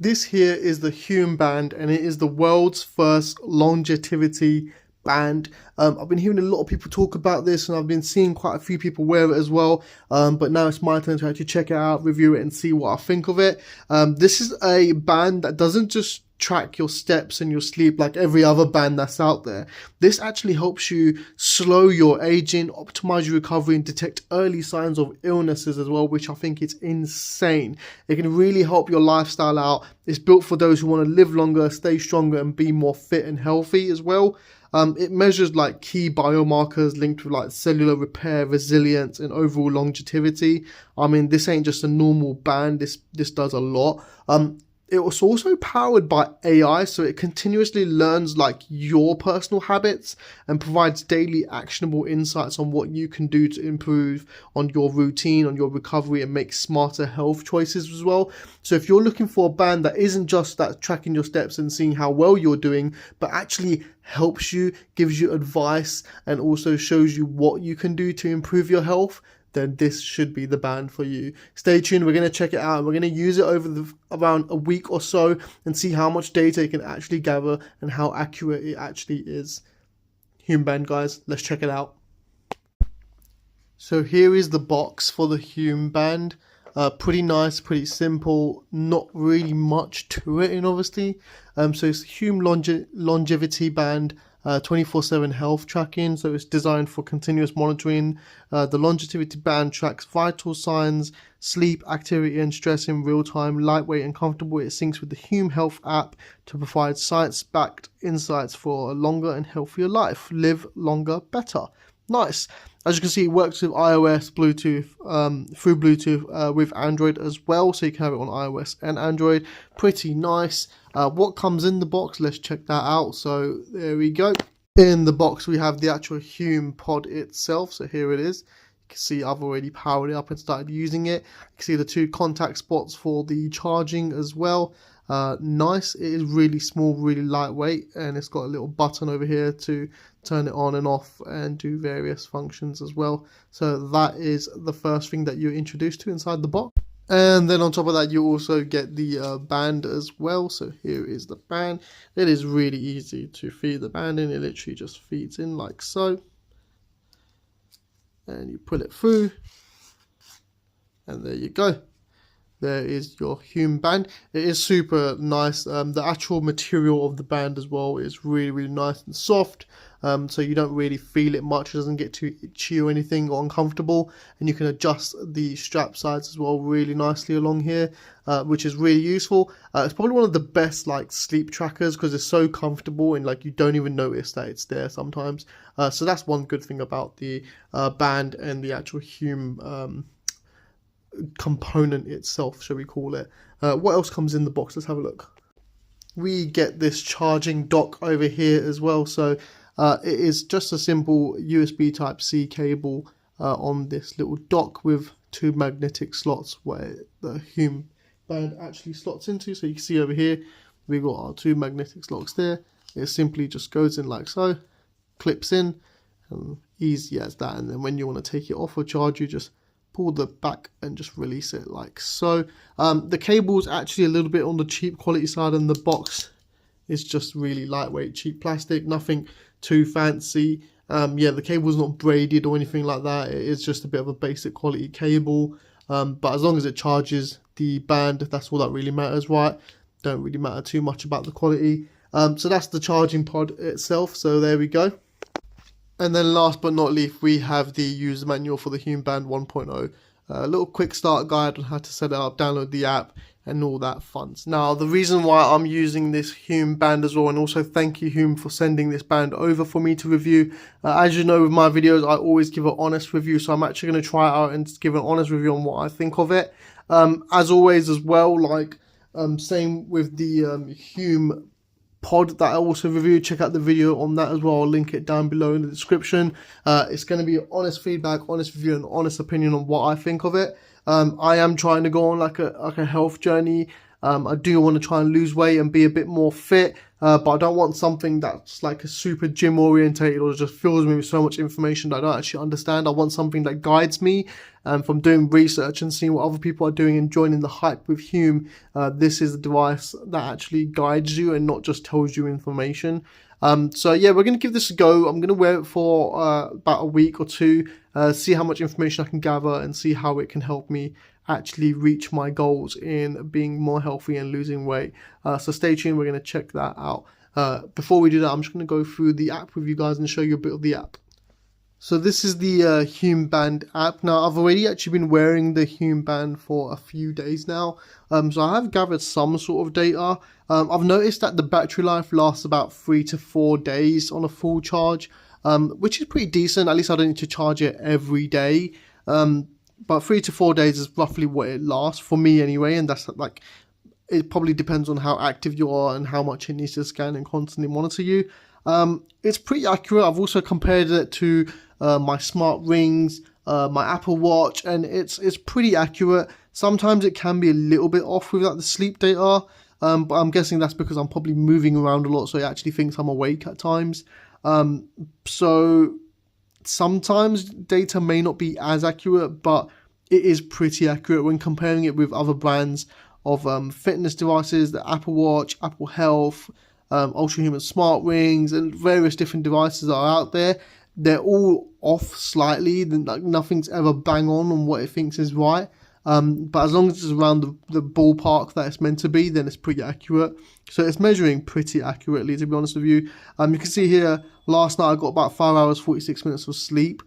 This here is the Hume band, and it is the world's first longevity band. I've been hearing a lot of people talk about this, and I've been seeing quite a few people wear it as well. But now it's my turn to actually check it out, review it, and see what I think of it. This is a band that doesn't just track your steps and your sleep like every other band that's out there. This actually helps you slow your aging, optimize your recovery, and detect early signs of illnesses as well, which I think is insane. It can really help your lifestyle out. It's built for those who want to live longer, stay stronger, and be more fit and healthy as well. It measures like key biomarkers linked with like cellular repair, resilience, and overall longevity. I mean, this ain't just a normal band. This does a lot. It was also powered by AI, so it continuously learns like your personal habits and provides daily actionable insights on what you can do to improve on your routine, on your recovery, and make smarter health choices as well. So if you're looking for a band that isn't just that tracking your steps and seeing how well you're doing, but actually helps you, gives you advice, and also shows you what you can do to improve your health, then this should be the band for you. Stay tuned, we're going to check it out, and we're going to use it over around a week or so and see how much data it can actually gather and how accurate it actually is. Hume band, guys, let's check it out. So here is the box for the Hume band. Pretty nice, pretty simple, not really much to it in obviously. So it's Hume longevity band. 24/7 health tracking, so it's designed for continuous monitoring. The longevity band tracks vital signs, sleep, activity, and stress in real time, lightweight and comfortable. It syncs with the Hume Health app to provide science-backed insights for a longer and healthier life. Live longer, better. Nice. As you can see, it works with iOS, Bluetooth, through Bluetooth with Android as well, so you can have it on iOS and Android. Pretty nice. What comes in the box? Let's check that out. So there we go. In the box, we have the actual Hume pod itself. So here it is. You can see I've already powered it up and started using it. You can see the 2 contact spots for the charging as well. Nice. It is really small, really lightweight, and it's got a little button over here to turn it on and off and do various functions as well. So that is the first thing that you're introduced to inside the box. And then on top of that, you also get the band as well. So here is the band. It is really easy to feed the band in. It literally just feeds in like so, and you pull it through, and there you go. There is your Hume band. It is super nice. The actual material of the band as well is really, really nice and soft. So you don't really feel it much. It doesn't get too itchy or anything or uncomfortable. And you can adjust the strap sides as well really nicely along here, which is really useful. It's probably one of the best like sleep trackers because it's so comfortable and like you don't even notice that it's there sometimes. So that's one good thing about the band and the actual Hume component itself, shall we call it. What else comes in the box? Let's have a look. We get this charging dock over here as well. So it is just a simple USB Type-C cable on this little dock with 2 magnetic slots where the Hume band actually slots into. So you can see over here we've got our 2 magnetic slots there. It simply just goes in like so, clips in, and easy as that. And then when you want to take it off or charge, you just pull the back and just release it like so. The cable is actually a little bit on the cheap quality side, and the box is just really lightweight, cheap plastic, nothing too fancy. Yeah, the cable is not braided or anything like that. It is just a bit of a basic quality cable, but as long as it charges the band, that's all that really matters, right? Don't really matter too much about the quality. So that's the charging pod itself. So there we go. And then last but not least, we have the user manual for the Hume Band 1.0. A little quick start guide on how to set it up, download the app, and all that fun. Now, the reason why I'm using this Hume band as well, and also thank you Hume for sending this band over for me to review. As you know, with my videos, I always give an honest review, so I'm actually going to try it out and give an honest review on what I think of it. As always as well, like same with the Hume pod that I also reviewed. Check out the video on that as well. I'll link it down below in the description. It's going to be honest feedback, honest review, and honest opinion on what I think of it. I am trying to go on like a health journey I do want to try and lose weight and be a bit more fit, but I don't want something that's like a super gym orientated or just fills me with so much information that I don't actually understand. I want something that guides me. From doing research and seeing what other people are doing and joining the hype with Hume, this is the device that actually guides you and not just tells you information. So yeah, we're going to give this a go. I'm going to wear it for about a week or two, see how much information I can gather and see how it can help me actually reach my goals in being more healthy and losing weight. So stay tuned, we're going to check that out. Before we do that, I'm just going to go through the app with you guys and show you a bit of the app. So this is the Hume Band app. Now, I've already actually been wearing the Hume Band for a few days now. So I have gathered some sort of data. I've noticed that the battery life lasts about 3 to 4 days on a full charge, which is pretty decent. At least I don't need to charge it every day. But 3 to 4 days is roughly what it lasts for me anyway. And that's like, it probably depends on how active you are and how much it needs to scan and constantly monitor you. It's pretty accurate. I've also compared it to my smart rings, my Apple Watch, and it's pretty accurate. Sometimes it can be a little bit off with like the sleep data, but I'm guessing that's because I'm probably moving around a lot, so it actually thinks I'm awake at times. So sometimes data may not be as accurate, but it is pretty accurate when comparing it with other brands of fitness devices, the Apple Watch, Apple Health, Ultrahuman smart rings, and various different devices that are out there. They're all off slightly, like nothing's ever bang on what it thinks is right. But as long as it's around the ballpark that it's meant to be, then it's pretty accurate. So it's measuring pretty accurately, to be honest with you. You can see here, last night I got about 5 hours, 46 minutes of sleep,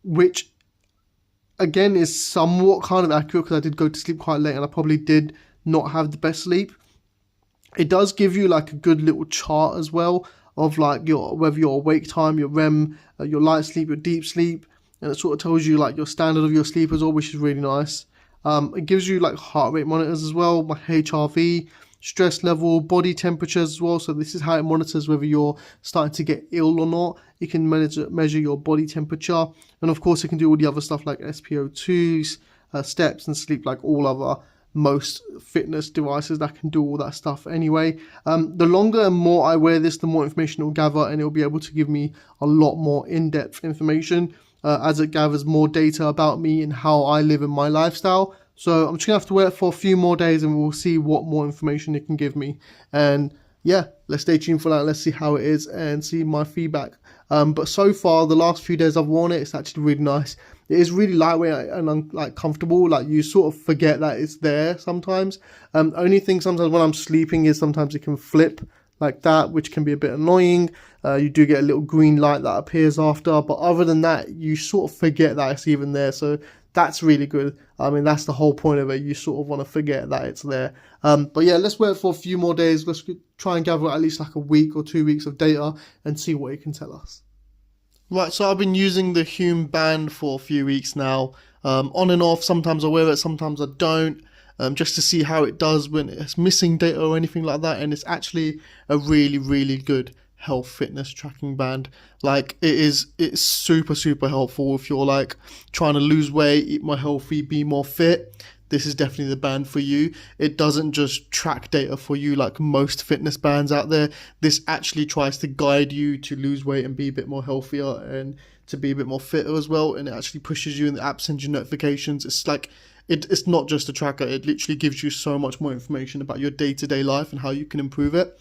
which again is somewhat kind of accurate because I did go to sleep quite late and I probably did not have the best sleep. It does give you like a good little chart as well of like whether your awake time, your REM, your light sleep, your deep sleep, and it sort of tells you like your standard of your sleep as well, which is really nice. It gives you like heart rate monitors as well, my HRV, stress level, body temperatures as well. So this is how it monitors whether you're starting to get ill or not. You can measure your body temperature, and of course it can do all the other stuff like SpO2s, steps, and sleep, like all other most fitness devices that can do all that stuff anyway. The longer and more I wear this, the more information it will gather, and it will be able to give me a lot more in-depth information as it gathers more data about me and how I live in my lifestyle. So I'm just gonna have to wear it for a few more days and we'll see what more information it can give me. And yeah, let's stay tuned for that. Let's see how it is and see my feedback. But so far, the last few days I've worn it, it's actually really nice. It is really lightweight and like comfortable. Like you sort of forget that it's there sometimes. Only thing sometimes when I'm sleeping is sometimes it can flip like that, which can be a bit annoying. You do get a little green light that appears after, but other than that, you sort of forget that it's even there. So that's really good. I mean, that's the whole point of it. You sort of want to forget that it's there. But yeah, let's wait for a few more days. Let's try and gather at least like a week or 2 weeks of data and see what it can tell us. Right, so I've been using the Hume Band for a few weeks now, on and off. Sometimes I wear it, sometimes I don't, just to see how it does when it's missing data or anything like that. And it's actually a really, really good health fitness tracking band. Like it's super, super helpful if you're like trying to lose weight, eat more healthy, be more fit. This is definitely the band for you. It doesn't just track data for you like most fitness bands out there. This actually tries to guide you to lose weight and be a bit more healthier and to be a bit more fitter as well. And it actually pushes you, and the app sends you notifications. It's like, it's not just a tracker. It literally gives you so much more information about your day-to-day life and how you can improve it.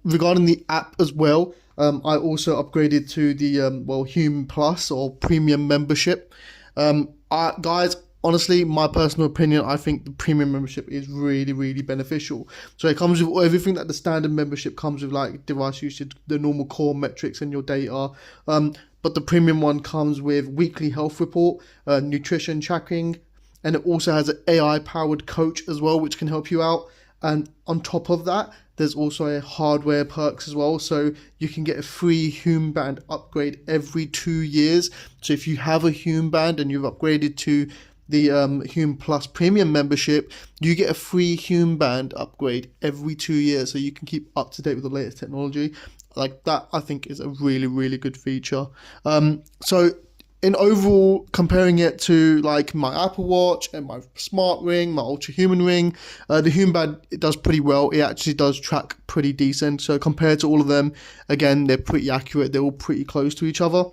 Regarding the app as well, I also upgraded to the Hume Plus or Premium membership. Guys, honestly, my personal opinion, I think the premium membership is really, really beneficial. So it comes with everything that the standard membership comes with, like device usage, the normal core metrics and your data. But the premium one comes with weekly health report, nutrition tracking, and it also has an AI-powered coach as well, which can help you out. And on top of that, there's also a hardware perks as well. So you can get a free Hume Band upgrade every 2 years. So if you have a Hume Band and you've upgraded to the Hume Plus Premium membership, you get a free Hume Band upgrade every 2 years. So you can keep up to date with the latest technology. Like that, I think is a really, really good feature. So in overall, comparing it to like my Apple Watch and my smart ring, my Ultra Human ring, the Hume Band, it does pretty well. It actually does track pretty decent. So compared to all of them, again, they're pretty accurate. They're all pretty close to each other.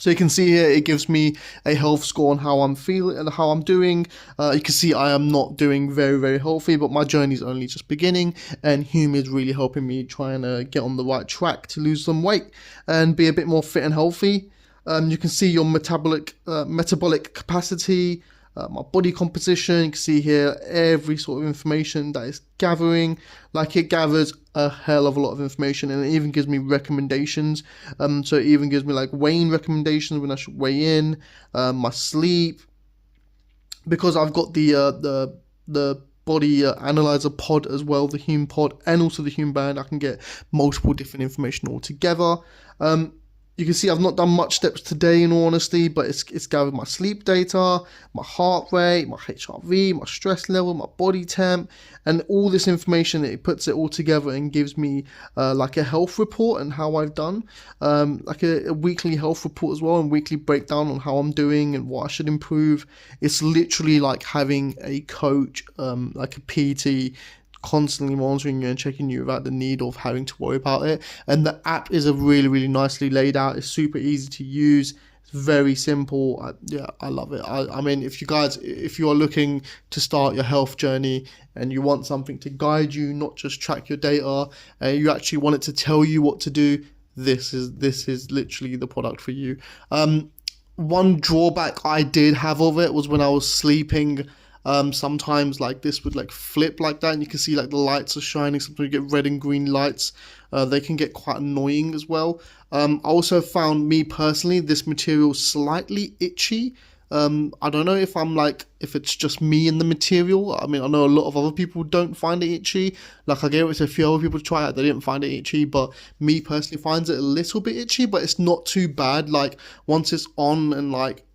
So you can see here, it gives me a health score on how I'm feeling and how I'm doing. You can see I am not doing very, very healthy, but my journey is only just beginning. And Hume is really helping me trying to get on the right track to lose some weight and be a bit more fit and healthy. You can see your metabolic capacity, my body composition. You can see here every sort of information that it's gathering. Like, it gathers a hell of a lot of information, and it even gives me recommendations. So it even gives me like weighing recommendations when I should weigh in, my sleep, because I've got the body analyzer pod as well, the Hume pod, and also the Hume Band. I can get multiple different information all together. You can see I've not done much steps today, in all honesty, but it's gathered my sleep data, my heart rate, my HRV, my stress level, my body temp, and all this information. It puts it all together and gives me like a health report and how I've done, like a weekly health report as well, and weekly breakdown on how I'm doing and what I should improve. It's literally like having a coach, like a PT, constantly monitoring you and checking you without the need of having to worry about it. And the app is a really, really nicely laid out. It's super easy to use. It's very simple. Yeah, I love it. I mean, if you are looking to start your health journey and you want something to guide you, not just track your data, you actually want it to tell you what to do, this is literally the product for you. One drawback I did have of it was when I was sleeping, sometimes like this would like flip like that, and you can see like the lights are shining. Sometimes you get red and green lights. They can get quite annoying as well. I also found, me personally, this material slightly itchy. I don't know if it's just me and the material. I mean, I know a lot of other people don't find it itchy. Like, I gave it to a few other people to try it, they didn't find it itchy, but me personally finds it a little bit itchy, but it's not too bad. Like, once it's on and like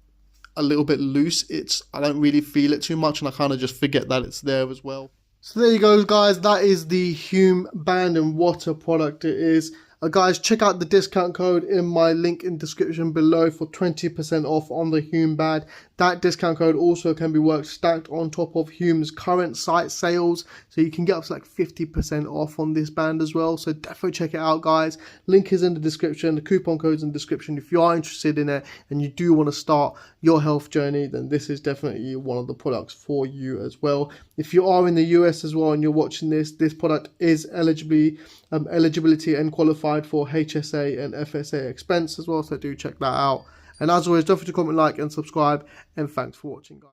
a little bit loose, I don't really feel it too much, and I kind of just forget that it's there as well. So there you go, guys. That is the Hume Band, and what a product it is. Guys, check out the discount code in my link in description below for 20% off on the Hume Band. That discount code also can be stacked on top of Hume's current site sales, so you can get up to like 50% off on this band as well. So definitely check it out, guys. Link is in the description. The coupon code's in the description. If you are interested in it and you do want to start your health journey, then this is definitely one of the products for you as well. If you are in the US as well and you're watching this product is eligibility and qualified for HSA and FSA expense as well, so do check that out. And as always, don't forget to comment, like, and subscribe, and thanks for watching, guys.